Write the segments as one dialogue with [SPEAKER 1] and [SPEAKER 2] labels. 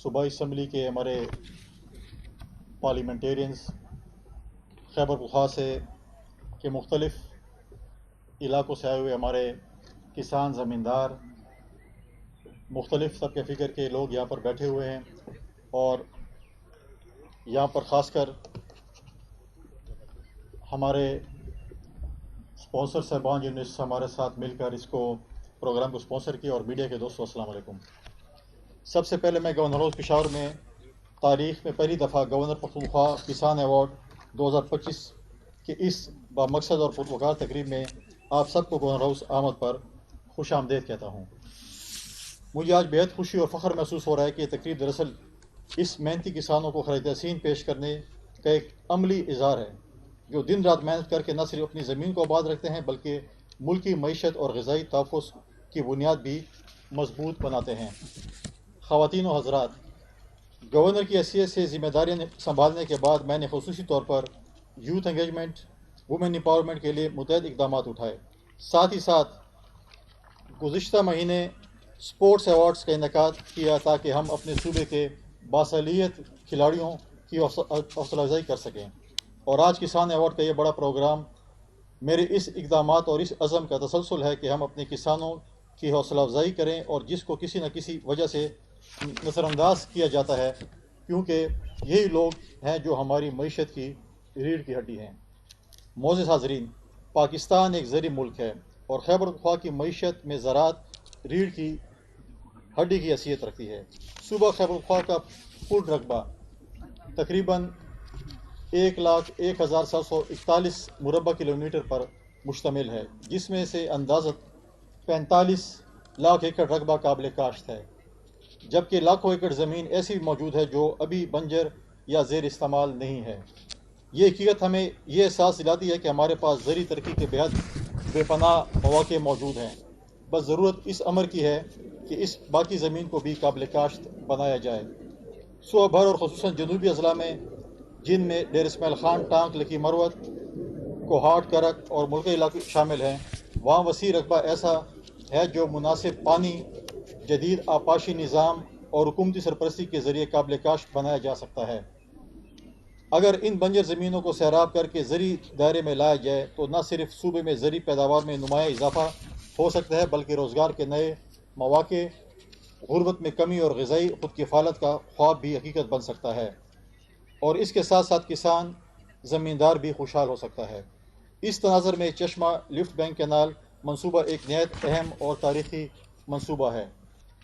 [SPEAKER 1] صوبائی اسمبلی کے ہمارے پارلیمنٹیرینز خیبر پختونخوا سے کے مختلف علاقوں سے آئے ہوئے ہمارے کسان زمیندار مختلف طبقہ فکر کے لوگ یہاں پر بیٹھے ہوئے ہیں، اور یہاں پر خاص کر ہمارے اسپانسر صاحبان جنہوں نے ہمارے ساتھ مل کر اس کو پروگرام کو اسپانسر کیا، اور میڈیا کے دوستوں السلام علیکم۔ سب سے پہلے میں گورنر ہاؤس پشاور میں تاریخ میں پہلی دفعہ گورنر پختونخوا کسان ایوارڈ 2025 کے اس بامقصد اور پروکار تقریب میں آپ سب کو گورنر ہاؤس آمد پر خوش آمدید کہتا ہوں۔ مجھے آج بےحد خوشی اور فخر محسوس ہو رہا ہے کہ یہ تقریب دراصل اس محنتی کسانوں کو خراج تحسین پیش کرنے کا ایک عملی اظہار ہے، جو دن رات محنت کر کے نہ صرف اپنی زمین کو آباد رکھتے ہیں بلکہ ملکی معیشت اور غذائی تحفظ کی بنیاد بھی مضبوط بناتے ہیں۔ خواتین و حضرات، گورنر کی حیثیت سے ذمہ داریاں سنبھالنے کے بعد میں نے خصوصی طور پر یوتھ انگیجمنٹ، وومن امپاورمنٹ کے لیے متعدد اقدامات اٹھائے۔ ساتھ ہی ساتھ گزشتہ مہینے اسپورٹس ایوارڈز کا انعقاد کیا تاکہ ہم اپنے صوبے کے باصلاحیت کھلاڑیوں کی حوصلہ افزائی کر سکیں، اور آج کسان ایوارڈ کا یہ بڑا پروگرام میرے اس اقدامات اور اس عزم کا تسلسل ہے کہ ہم اپنے کسانوں کی حوصلہ افزائی کریں، اور جس کو کسی نہ کسی وجہ سے نظر انداز کیا جاتا ہے، کیونکہ یہی لوگ ہیں جو ہماری معیشت کی ریڑھ کی ہڈی ہیں۔ معزز حاضرین، پاکستان ایک زرعی ملک ہے، اور خیبر پختونخوا کی معیشت میں زراعت ریڑھ کی ہڈی کی حیثیت رکھتی ہے۔ صوبہ خیبر پختونخوا کا کل رقبہ تقریباً 1,01,741 مربع کلومیٹر پر مشتمل ہے، جس میں سے اندازاً 45 لاکھ ایکڑ رقبہ قابل کاشت ہے، جبکہ لاکھوں ایکڑ زمین ایسی موجود ہے جو ابھی بنجر یا زیر استعمال نہیں ہے۔ یہ حقیقت ہمیں یہ احساس دلاتی ہے کہ ہمارے پاس زرعی ترقی کے بے پناہ مواقع موجود ہیں، بس ضرورت اس امر کی ہے کہ اس باقی زمین کو بھی قابل کاشت بنایا جائے۔ صوبہ بھر اور خصوصاً جنوبی اضلاع میں، جن میں ڈیر اسماعیل خان، ٹانک، لکی مروت، کوہاٹ، کرک اور ملکہ علاقے شامل ہیں، وہاں وسیع رقبہ ایسا ہے جو مناسب پانی، جدید آبپاشی نظام اور حکومتی سرپرستی کے ذریعے قابل کاشت بنایا جا سکتا ہے۔ اگر ان بنجر زمینوں کو سیراب کر کے زرعی دائرے میں لایا جائے تو نہ صرف صوبے میں زرعی پیداوار میں نمایاں اضافہ ہو سکتا ہے بلکہ روزگار کے نئے مواقع، غربت میں کمی اور غذائی خود کفالت کا خواب بھی حقیقت بن سکتا ہے، اور اس کے ساتھ ساتھ کسان زمیندار بھی خوشحال ہو سکتا ہے۔ اس تناظر میں چشمہ لفٹ بینک کینال منصوبہ ایک نہایت اہم اور تاریخی منصوبہ ہے۔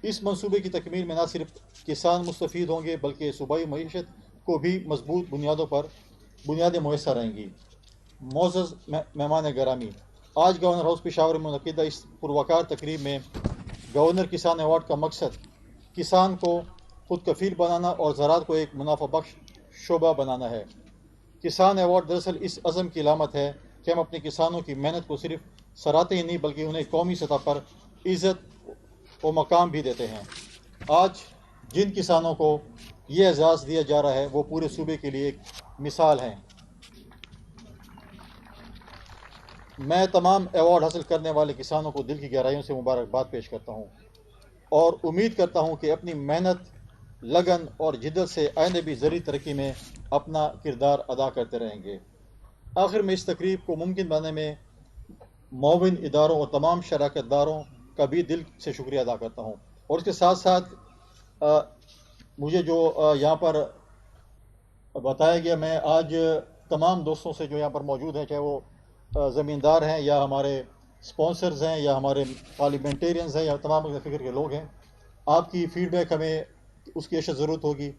[SPEAKER 1] اس منصوبے کی تکمیل میں نہ صرف کسان مستفید ہوں گے بلکہ صوبائی معیشت کو بھی مضبوط بنیادیں میسر رہیں گی۔ معزز مہمان گرامی، آج گورنر ہاؤس پشاور میں منعقدہ اس پروقار تقریب میں گورنر کسان ایوارڈ کا مقصد کسان کو خود کفیل بنانا اور زراعت کو ایک منافع بخش شعبہ بنانا ہے۔ کسان ایوارڈ دراصل اس عزم کی علامت ہے کہ ہم اپنے کسانوں کی محنت کو صرف سراہتے ہی نہیں بلکہ انہیں قومی سطح پر عزت و مقام بھی دیتے ہیں۔ آج جن کسانوں کو یہ اعزاز دیا جا رہا ہے وہ پورے صوبے کے لیے ایک مثال ہیں۔ میں تمام ایوارڈ حاصل کرنے والے کسانوں کو دل کی گہرائیوں سے مبارکباد پیش کرتا ہوں، اور امید کرتا ہوں کہ اپنی محنت، لگن اور جدت سے آئندہ بھی زرعی ترقی میں اپنا کردار ادا کرتے رہیں گے۔ آخر میں اس تقریب کو ممکن بنانے میں معاون اداروں اور تمام شراکت داروں کا بھی دل سے شکریہ ادا کرتا ہوں، اور اس کے ساتھ ساتھ مجھے جو یہاں پر بتایا گیا، میں آج تمام دوستوں سے جو یہاں پر موجود ہیں، چاہے وہ زمیندار ہیں یا ہمارے اسپانسرز ہیں یا ہمارے پارلیمنٹیرینز ہیں یا تمام فکر کے لوگ ہیں، آپ کی فیڈ بیک ہمیں اس کی اشد ضرورت ہوگی۔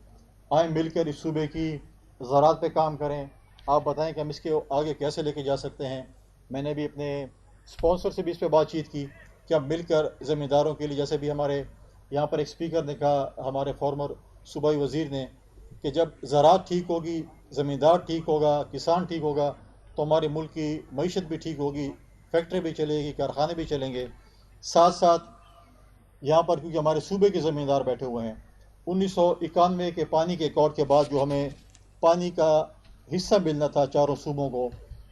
[SPEAKER 1] آئیں مل کر اس صوبے کی زراعت پہ کام کریں، آپ بتائیں کہ ہم اس کے آگے کیسے لے کے جا سکتے ہیں۔ میں نے بھی اپنے اسپانسر سے بھی اس پہ بات چیت کی کہ ہم مل کر زمینداروں کے لیے، جیسے بھی ہمارے یہاں پر ایک اسپیکر نے کہا، ہمارے فارمر صوبائی وزیر نے، کہ جب زراعت ٹھیک ہوگی، زمیندار ٹھیک ہوگا، کسان ٹھیک ہوگا تو ہمارے ملک کی معیشت بھی ٹھیک ہوگی، فیکٹری بھی چلے گی، کارخانے بھی چلیں گے۔ ساتھ ساتھ یہاں پر کیونکہ ہمارے صوبے کے زمیندار بیٹھے ہوئے ہیں، 1991 کے پانی کے ریکارڈ کے بعد جو ہمیں پانی کا حصہ ملنا تھا چاروں صوبوں کو،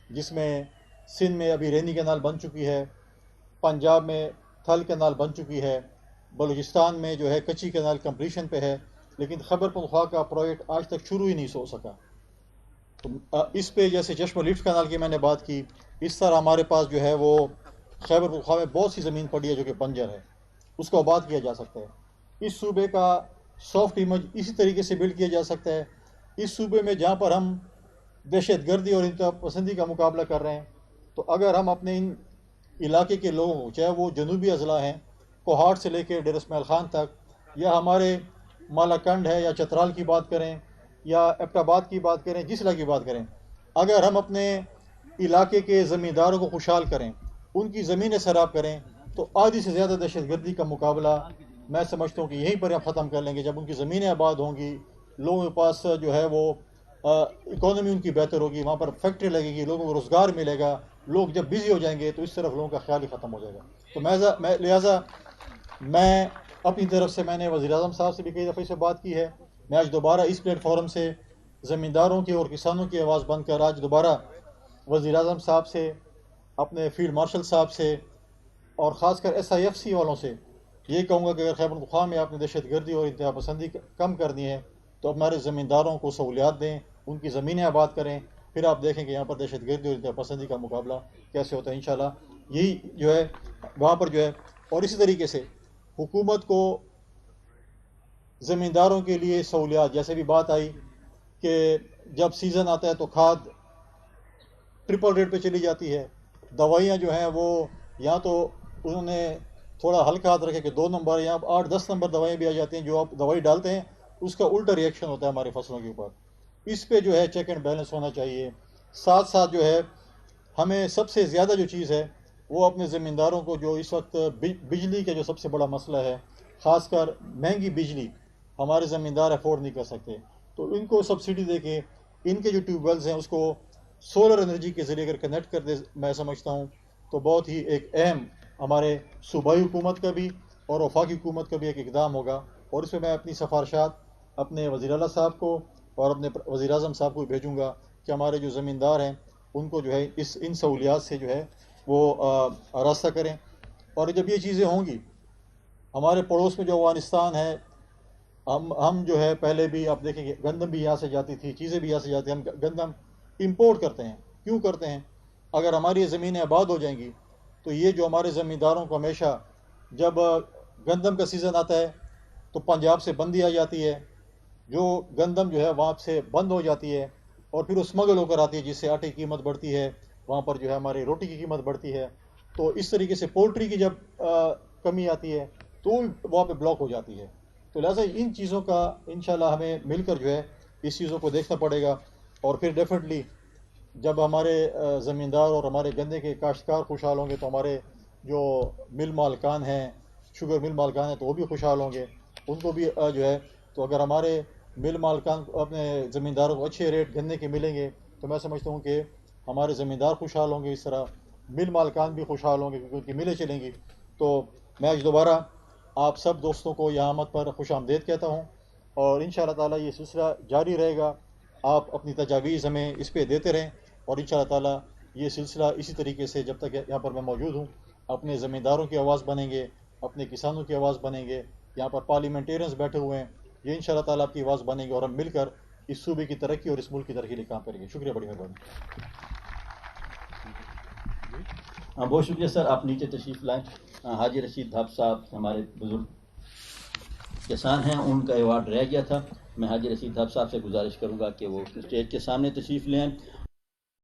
[SPEAKER 1] جس میں سندھ میں ابھی رینی کینال بن چکی ہے، پنجاب میں تھل کینال بن چکی ہے، بلوچستان میں جو ہے کچی کینال کمپلیشن پہ ہے، لیکن خیبر پختونخوا کا پروجیکٹ آج تک شروع ہی نہیں ہو سکا. تو اس پہ جیسے چشمہ لیفٹ کنال کی میں نے بات کی، اس طرح ہمارے پاس جو ہے وہ خیبر پختونخوا میں بہت سی زمین پڑی ہے جو کہ بنجر ہے، اس کو آباد کیا جا سکتا ہے. اس صوبے کا سافٹ امیج اسی طریقے سے بلڈ کیا جا سکتا ہے. اس صوبے میں جہاں پر ہم دہشت گردی اور انتہا پسندی کا مقابلہ کر رہے ہیں، تو اگر ہم اپنے ان علاقے کے لوگوں، چاہے وہ جنوبی اضلاع ہیں، کوہاٹ سے لے کے ڈیر اسماعیل خان تک، یا ہمارے مالاکنڈ ہے یا چترال کی بات کریں یا ایبٹ آباد کی بات کریں، جس علاقے کی بات کریں، اگر ہم اپنے علاقے کے زمینداروں کو خوشحال کریں، ان کی زمینیں سیراب کریں، تو آدھی سے زیادہ دہشت گردی کا مقابلہ میں سمجھتا ہوں کہ یہیں پر ہم ختم کر لیں گے. جب ان کی زمینیں آباد ہوں گی، لوگوں کے پاس جو ہے وہ اکانومی ان کی بہتر ہوگی، وہاں پر فیکٹری لگے گی، لوگوں کو روزگار ملے گا، لوگ جب بزی ہو جائیں گے تو اس طرف لوگوں کا خیال ہی ختم ہو جائے گا. تو لہٰذا میں اپنی طرف سے، میں نے وزیر اعظم صاحب سے بھی کئی دفعہ سے بات کی ہے، میں آج دوبارہ اس پلیٹ فارم سے زمینداروں کی اور کسانوں کی آواز بن کر آج دوبارہ وزیر اعظم صاحب سے، اپنے فیلڈ مارشل صاحب سے، اور خاص کر SIFC والوں سے یہ کہوں گا کہ اگر خیبر پختونخوا میں آپ نے دہشت گردی اور انتہا پسندی کم کرنی ہے تو ہمارے زمینداروں کو سہولیات دیں، ان کی زمینیں آباد کریں، پھر آپ دیکھیں کہ یہاں پر دہشت گردی اور انتہا پسندی کا مقابلہ کیسے ہوتا ہے. انشاءاللہ یہی جو ہے وہاں پر جو ہے. اور اسی طریقے سے حکومت کو زمینداروں کے لیے سہولیات، جیسے بھی بات آئی کہ جب سیزن آتا ہے تو کھاد ٹرپل ریٹ پہ چلی جاتی ہے، دوائیاں جو ہیں وہ یا تو انہوں نے تھوڑا ہلکا ہاتھ رکھے کہ 2 نمبر یا 8-10 نمبر دوائیں بھی آ جاتی ہیں، جو آپ دوائی ڈالتے ہیں اس کا الٹا ری ایکشن ہوتا ہے ہماری فصلوں کے اوپر. اس پہ جو ہے چیک اینڈ بیلنس ہونا چاہیے. ساتھ ساتھ جو ہے ہمیں سب سے زیادہ جو چیز ہے وہ اپنے زمینداروں کو، جو اس وقت بجلی کا جو سب سے بڑا مسئلہ ہے، خاص کر مہنگی بجلی ہمارے زمیندار افورڈ نہیں کر سکتے، تو ان کو سبسڈی دے کے ان کے جو ٹیوب ویلز ہیں اس کو سولر انرجی کے ذریعے اگر کنیکٹ کر دے، میں سمجھتا ہوں تو بہت ہی ایک اہم ہمارے صوبائی حکومت کا بھی اور وفاقی حکومت کا بھی ایک اقدام ہوگا. اور اس میں میں اپنی سفارشات اپنے وزیر اعلیٰ صاحب کو اور اپنے وزیر اعظم صاحب کو بھیجوں گا کہ ہمارے جو زمیندار ہیں ان کو جو ہے ان سہولیات سے جو ہے وہ آراستہ کریں. اور جب یہ چیزیں ہوں گی، ہمارے پڑوس میں جو افغانستان ہے، ہم جو ہے پہلے بھی آپ دیکھیں گے گندم بھی یہاں سے جاتی تھی، چیزیں بھی یہاں سے جاتی ہیں، ہم گندم امپورٹ کرتے ہیں. کیوں کرتے ہیں؟ اگر ہماری زمینیں آباد ہو جائیں گی تو یہ جو ہمارے زمینداروں کو ہمیشہ جب گندم کا سیزن آتا ہے تو پنجاب سے بندی آ جاتی ہے، جو گندم جو ہے وہاں سے بند ہو جاتی ہے اور پھر وہ اسمگل ہو کر آتی ہے، جس سے آٹے کی قیمت بڑھتی ہے، وہاں پر جو ہے ہماری روٹی کی قیمت بڑھتی ہے. تو اس طریقے سے پولٹری کی جب کمی آتی ہے تو وہاں پہ بلاک ہو جاتی ہے. تو لہٰذا ان چیزوں کا انشاءاللہ ہمیں مل کر جو ہے اس چیزوں کو دیکھنا پڑے گا. اور پھر ڈیفینیٹلی جب ہمارے زمیندار اور ہمارے گنے کے کاشتکار خوشحال ہوں گے تو ہمارے جو مل مالکان ہیں، شوگر مل مالکان ہیں، تو وہ بھی خوشحال ہوں گے، ان کو بھی جو ہے. تو اگر ہمارے مل مالکان اپنے زمینداروں کو اچھے ریٹ گنے کے ملیں گے تو میں سمجھتا ہوں کہ ہمارے زمیندار خوشحال ہوں گے، اس طرح مل مالکان بھی خوشحال ہوں گے کیونکہ ان کی ملیں چلیں گی. تو میں آج دوبارہ آپ سب دوستوں کو یہاں آمد پر خوش آمدید کہتا ہوں، اور ان شاء اللہ تعالیٰ یہ سلسلہ جاری رہے گا. آپ اپنی تجاویز ہمیں اس پہ دیتے رہیں، اور ان شاء اللہ تعالیٰ یہ سلسلہ اسی طریقے سے جب تک یہاں پر میں موجود ہوں اپنے زمینداروں کی آواز بنیں گے، اپنے کسانوں کی آواز بنیں گے. یہاں پر پارلیمنٹیرینز بیٹھے ہوئے ہیں، یہ ان شاء اللہ تعالیٰ آپ کی آواز بنیں گے اور ہم مل کر اس صوبے کی ترقی اور اس ملک کی ترقی کے لیے کام کریں گے. شکریہ، بڑی مہربانی.
[SPEAKER 2] بہت شکریہ سر، آپ نیچے تشریف لائیں. حاجی رشید دھاب صاحب ہمارے بزرگ کسان ہیں، ان کا ایوارڈ رہ گیا تھا. میں حاجی رشید دھاب صاحب سے گزارش کروں گا کہ وہ اسٹیج کے سامنے تشریف لیں.